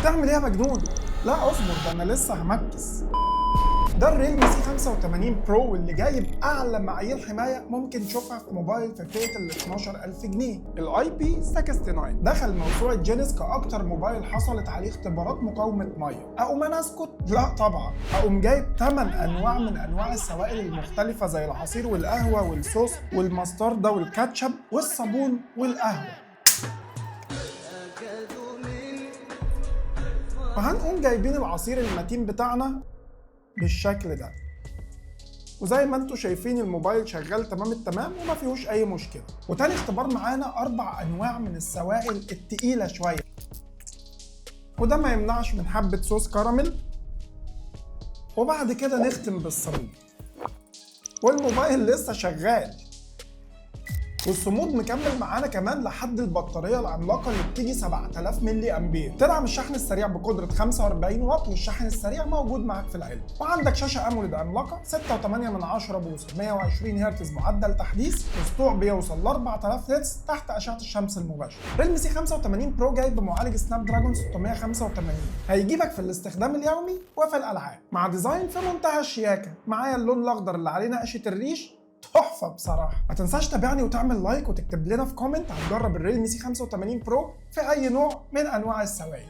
تعمل ايه يا مجنون؟ لا اصبر، ده انا لسه همكس. ده الريلمي سي 85 برو واللي جايب اعلى معايير حمايه ممكن تشوفها في موبايل في فئه ال 12000 جنيه. الاي بي 69 دخل موسوعه جينيس كاكتر موبايل حصلت عليه اختبارات مقاومه ميه. اقوم انا اسكت؟ لا طبعا، اقوم جايب 8 انواع من انواع السوائل المختلفه زي العصير والقهوه والصوص والمستردة والكاتشب والصابون والقهوه. فهنقوم جايبين العصير المتين بتاعنا بالشكل ده، وزي ما انتم شايفين الموبايل شغال تمام التمام وما فيهوش اي مشكله. وتاني اختبار معانا 4 انواع من السوائل التقيله شويه، وده ما يمنعش من حبه صوص كراميل. وبعد كده نختم بالصابون، والموبايل لسه شغال. والصمود مكمل معانا كمان لحد البطاريه العملاقه اللي بتيجي 7000 ملي امبير. تدعم الشحن السريع بقدره 45 واط، والشحن السريع موجود معاك في العلبه. وعندك شاشه اموليد عملاقه 6.8 بوصه 120 هرتز معدل تحديث، وسطوع بيوصل ل 4000 هرتز تحت اشعه الشمس المباشره. ريلمي سي 85 برو جاي بمعالج سناب دراجون 685، هيجيبك في الاستخدام اليومي وفي الالعاب، مع ديزاين في منتهى الشياكه. معايا اللون الاخضر اللي عليه نقشه الريش، تحفه بصراحه. ما تنساش تتابعني وتعمل لايك وتكتب لنا في كومنت هتجرب الريلمي سي 85 برو في اي نوع من انواع السوائل.